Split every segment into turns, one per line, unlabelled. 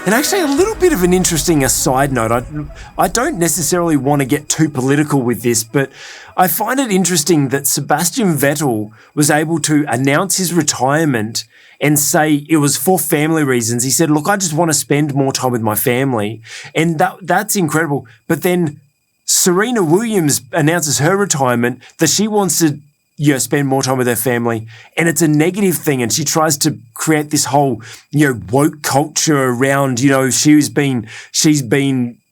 And actually, a little bit of an interesting aside note. I don't necessarily want to get too political with this, but I find it interesting that Sebastian Vettel was able to announce his retirement and say it was for family reasons. He said, look, I just want to spend more time with my family. And that's incredible. But then Serena Williams announces her retirement, that she wants to spend more time with her family, and it's a negative thing. And she tries to create this whole, woke culture around, she's been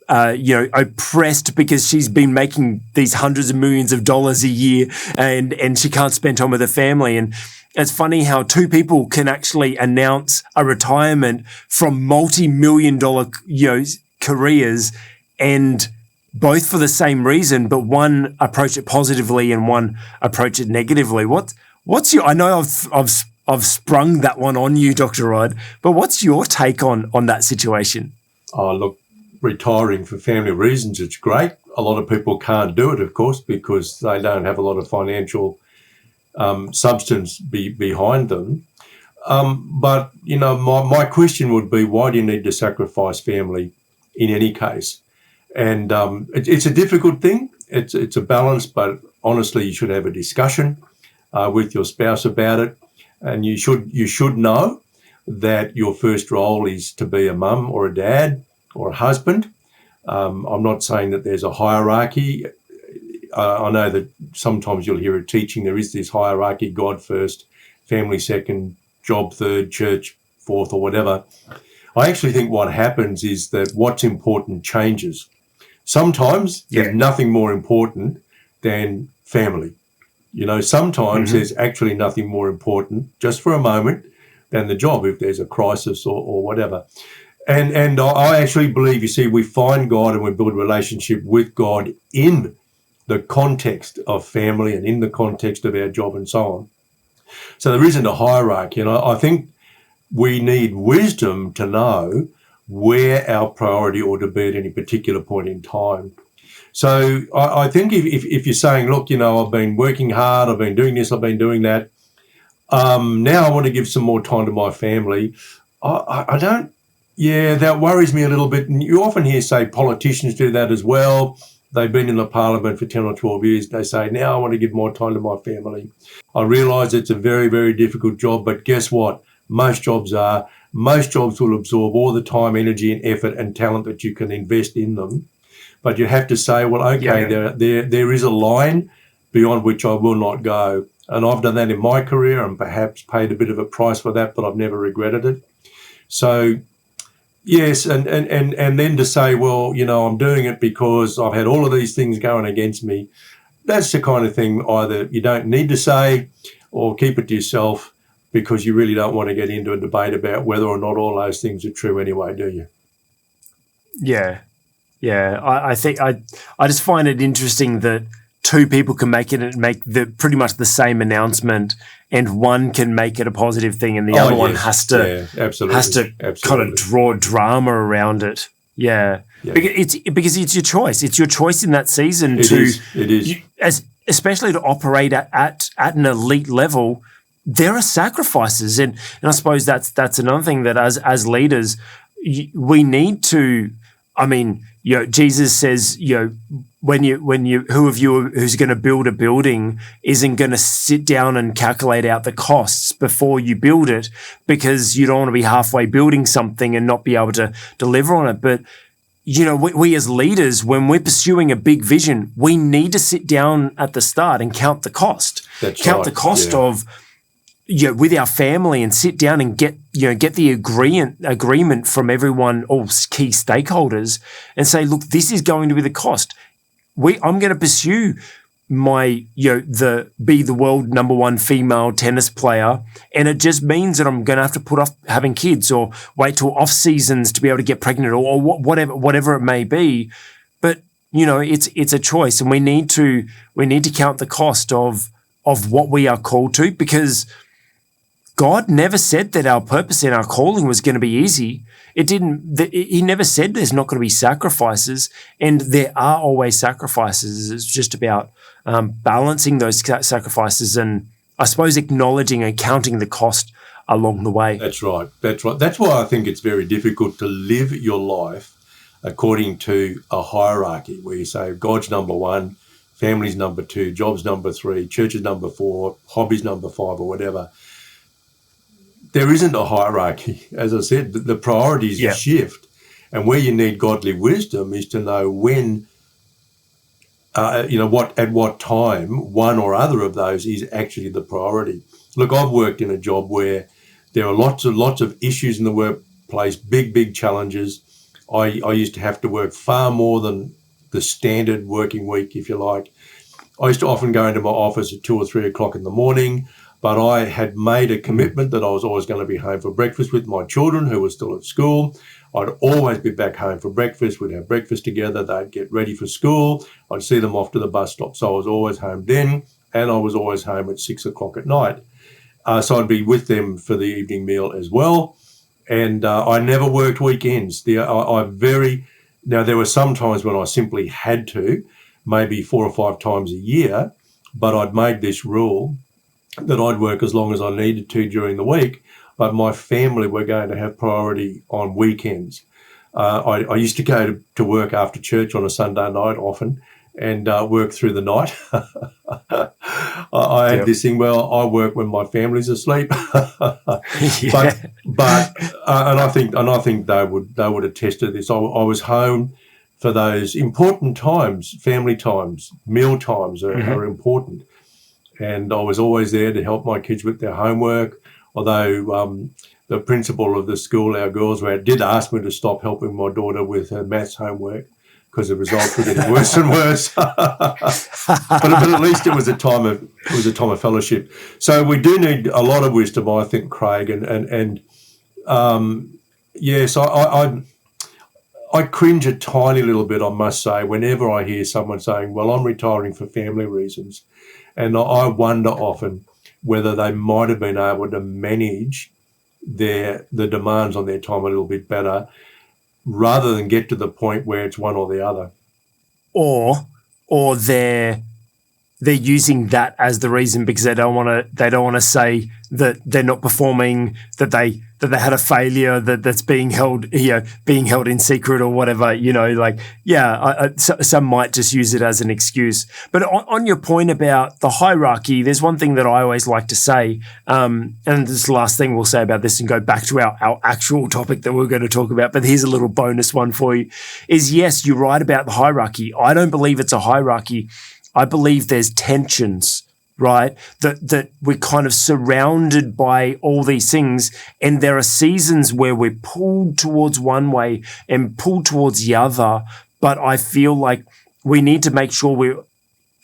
oppressed because she's been making these hundreds of millions of dollars a year, and she can't spend time with her family. And it's funny how two people can actually announce a retirement from multi-million-dollar, careers, and both for the same reason, but one approach it positively and one approach it negatively. What's your? I know I've sprung that one on you, Dr. Rod, but what's your take on that situation?
Oh, look, retiring for family reasons, it's great. A lot of people can't do it, of course, because they don't have a lot of financial substance behind them. But my question would be, why do you need to sacrifice family in any case? And it's a difficult thing. It's a balance, but honestly, you should have a discussion with your spouse about it, and you should know that your first role is to be a mum or a dad or a husband. I'm not saying that there's a hierarchy. I know that sometimes you'll hear a teaching. There is this hierarchy: God first, family second, job third, church fourth, or whatever. I actually think what happens is that what's important changes. Sometimes there's nothing more important than family. Sometimes there's actually nothing more important, just for a moment, than the job if there's a crisis or whatever. And I actually believe, we find God and we build a relationship with God in the context of family and in the context of our job and so on. So there isn't a hierarchy. And I think we need wisdom to know where our priority ought to be at any particular point in time. So I think if you're saying, look, I've been working hard, I've been doing this, I've been doing that, now I want to give some more time to my family, I don't, that worries me a little bit. And you often hear, say, politicians do that as well. They've been in the parliament for 10 or 12 years. They say, now I want to give more time to my family. I realise it's a very, very difficult job, but guess what? Most jobs will absorb all the time, energy and effort and talent that you can invest in them. But you have to say, well, okay, there is a line beyond which I will not go. And I've done that in my career and perhaps paid a bit of a price for that, but I've never regretted it. So, yes, and then to say, well, I'm doing it because I've had all of these things going against me, that's the kind of thing either you don't need to say or keep it to yourself, because you really don't want to get into a debate about whether or not all those things are true anyway, do you?
Yeah. I think I just find it interesting that two people can make pretty much the same announcement, and one can make it a positive thing, and the other one has to kind of draw drama around it. Yeah. Because it's your choice. It's your choice in that season It is. Especially to operate at an elite level. There are sacrifices, and I suppose that's another thing that as leaders we need to. I mean, Jesus says, when you who of you who's going to build a building isn't going to sit down and calculate out the costs before you build it, because you don't want to be halfway building something and not be able to deliver on it. But we as leaders, when we're pursuing a big vision, we need to sit down at the start and count the cost. The cost of with our family, and sit down and get the agreement from everyone, all key stakeholders, and say, look, this is going to be the cost. I'm going to pursue my be the world number one female tennis player, and it just means that I'm going to have to put off having kids or wait till off seasons to be able to get pregnant or whatever it may be. But it's a choice, and we need to count the cost of what we are called to, because God never said that our purpose and our calling was going to be easy. He never said there's not going to be sacrifices, and there are always sacrifices. It's just about balancing those sacrifices, and I suppose acknowledging and counting the cost along the way.
That's right. That's right. That's why I think it's very difficult to live your life according to a hierarchy where you say God's number one, family's number two, job's number three, church is number four, hobbies number five, or whatever. There isn't a hierarchy. As I said, the priorities shift. And where you need godly wisdom is to know when, at what time one or other of those is actually the priority. Look, I've worked in a job where there are lots of issues in the workplace, big challenges. I used to have to work far more than the standard working week, if you like. I used to often go into my office at 2 or 3 o'clock in the morning, but I had made a commitment that I was always going to be home for breakfast with my children who were still at school. I'd always be back home for breakfast. We'd have breakfast together. They'd get ready for school. I'd see them off to the bus stop. So I was always home then, and I was always home at 6 o'clock at night. So I'd be with them for the evening meal as well. And I never worked weekends. Now, there were some times when I simply had to, maybe 4 or 5 times a year, but I'd made this rule that I'd work as long as I needed to during the week, but my family were going to have priority on weekends. I used to go to work after church on a Sunday night often and work through the night. I had this thing, well, I work when my family's asleep. But and I think they would attest to this. I was home for those important times, family times, meal times are important. And I was always there to help my kids with their homework, although the principal of the school our girls were at did ask me to stop helping my daughter with her maths homework because the results were getting worse and worse. but at least it was a time of fellowship. So we do need a lot of wisdom, I think, Craig, yes, I cringe a tiny little bit, I must say, whenever I hear someone saying, well, I'm retiring for family reasons. And I wonder often whether they might have been able to manage the demands on their time a little bit better rather than get to the point where it's one or the other.
Or they're using that as the reason because they don't want to say that they're not performing, that they had a failure that's being held in secret or whatever, some might just use it as an excuse. But on your point about the hierarchy, there's one thing that I always like to say, and this is the last thing we'll say about this and go back to our actual topic that we're going to talk about, but here's a little bonus one for you, is yes, you're right about the hierarchy. I don't believe it's a hierarchy. I believe there's tensions, right? That we're kind of surrounded by all these things, and there are seasons where we're pulled towards one way and pulled towards the other. But I feel like we need to make sure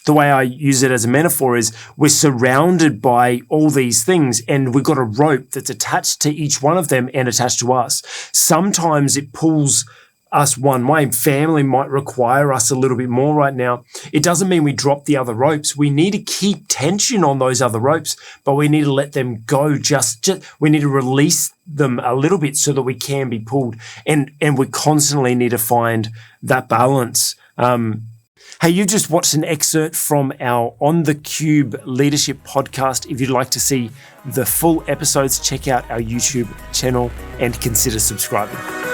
the way I use it as a metaphor is we're surrounded by all these things and we've got a rope that's attached to each one of them and attached to us. Sometimes it pulls us one way. Family might require us a little bit more right now. It doesn't mean we drop the other ropes. We need to keep tension on those other ropes, but we need to let them go. Just we need to release them a little bit so that we can be pulled. And we constantly need to find that balance. Hey, you just watched an excerpt from our On the Cube Leadership podcast. If you'd like to see the full episodes, check out our YouTube channel and consider subscribing.